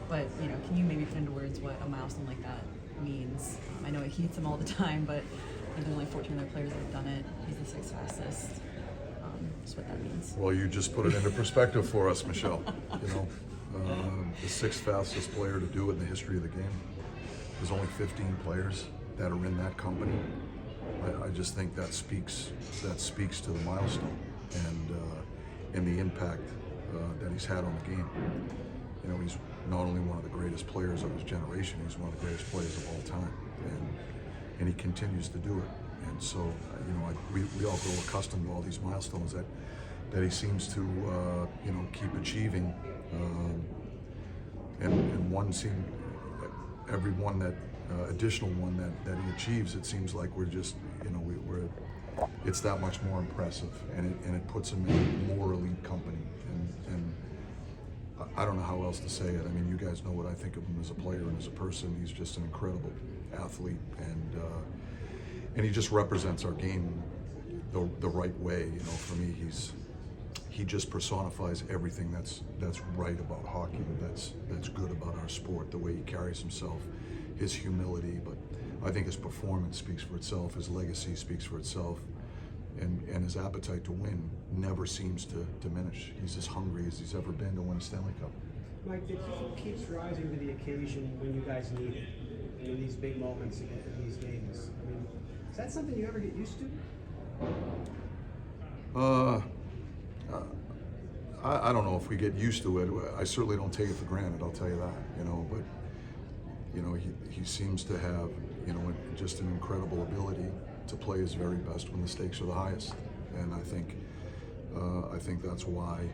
But can you maybe put into words what a milestone like that means? I know it heats him all the time, but there's only 14 other players that have done it. He's the sixth fastest. Just what that means. Well, you just put it into perspective for us, Michelle. The sixth fastest player to do it in the history of the game. There's only 15 players that are in that company. I just think that speaks to the milestone and the impact that he's had on the game. He's not only one of the greatest players of his generation, he's one of the greatest players of all time, and he continues to do it. And so, we all grow accustomed to all these milestones that he seems to, keep achieving. And every one that additional one that he achieves, it seems like we're just, it's that much more impressive, and it puts him in more elite company. And I don't know how else to say it. I mean, you guys know what I think of him as a player and as a person. He's just an incredible athlete, and he just represents our game the right way. For me, he just personifies everything that's right about hockey, that's good about our sport, the way he carries himself, his humility, but I think his performance speaks for itself, his legacy speaks for itself, and his appetite to win never seems to diminish. He's as hungry as he's ever been to win a Stanley Cup. Mike, the heat keeps rising to the occasion when you guys need it, in these big moments in these games. I mean, is that something you ever get used to? I don't know if we get used to it. I certainly don't take it for granted, I'll tell you that, but he seems to have, just an incredible ability to play his very best when the stakes are the highest. And I think that's why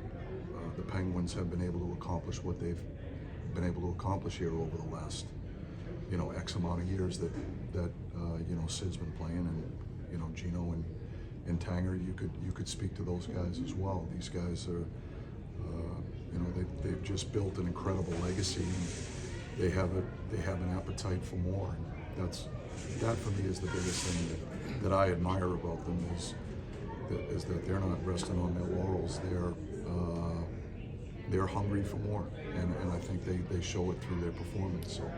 the Penguins have been able to accomplish what they've been able to accomplish here over the last, X amount of years that Sid's been playing, and, Gino and Tanger, you could speak to those guys as well. These guys are, they've just built an incredible legacy, and they have an appetite for more. And that for me is the biggest thing that I admire about them is that they're not resting on their laurels. They're hungry for more, and I think they show it through their performance. So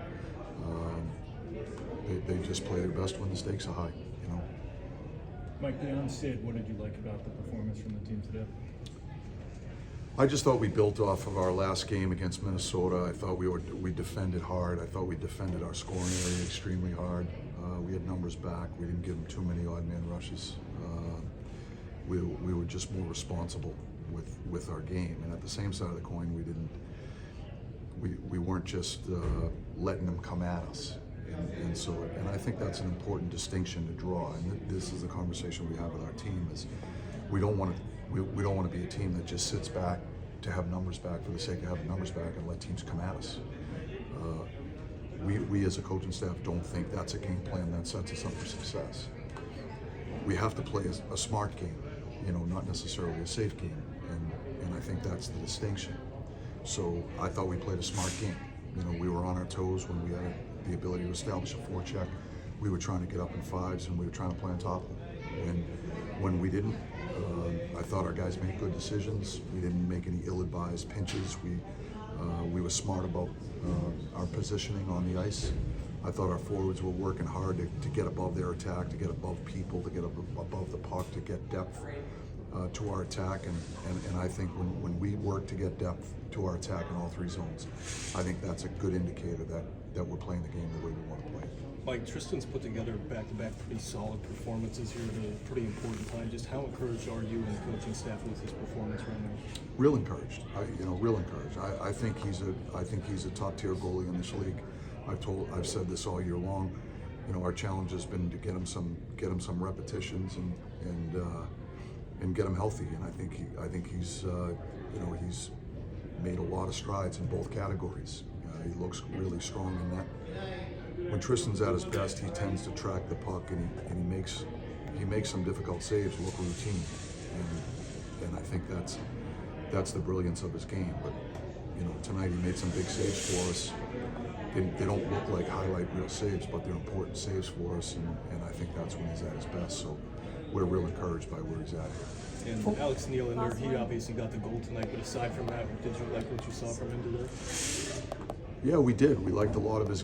they just play their best when the stakes are high. Mike, beyond Sid, what did you like about the performance from the team today? I just thought we built off of our last game against Minnesota. I thought we defended hard. I thought we defended our scoring area extremely hard. We had numbers back. We didn't give them too many odd man rushes. We were just more responsible with our game. And at the same side of the coin, we weren't just letting them come at us. And I think that's an important distinction to draw. And this is a conversation we have with our team: is we don't want to be a team that just sits back to have numbers back for the sake of having numbers back and let teams come at us. We as a coaching staff don't think that's a game plan that sets us up for success. We have to play a smart game, not necessarily a safe game, and I think that's the distinction. So I thought we played a smart game. We were on our toes when we had the ability to establish a forecheck. We were trying to get up in fives, and we were trying to play on top of them. When we didn't, I thought our guys made good decisions. We didn't make any ill-advised pinches. We were smart about our positioning on the ice. I thought our forwards were working hard to get above their attack, to get above people, to get above the puck, to get depth to our attack. And I think when we work to get depth to our attack in all three zones, I think that's a good indicator that we're playing the game the way we want to play. Mike, Tristan's put together back-to-back pretty solid performances here at a pretty important time. Just how encouraged are you and the coaching staff with his performance right now? Real encouraged. Real encouraged. I think he's a top-tier goalie in this league. I've said this all year long. Our challenge has been to get him some repetitions and get him healthy. And I think he's made a lot of strides in both categories. He looks really strong in that. When Tristan's at his best, he tends to track the puck, and he makes some difficult saves, look routine, and I think that's the brilliance of his game. But tonight he made some big saves for us. They don't look like highlight reel saves, but they're important saves for us, and I think that's when he's at his best. So we're real encouraged by where he's at here. And Alex Nylander, he obviously got the goal tonight, but aside from that, did you like what you saw from him today? Yeah, we did. We liked a lot of his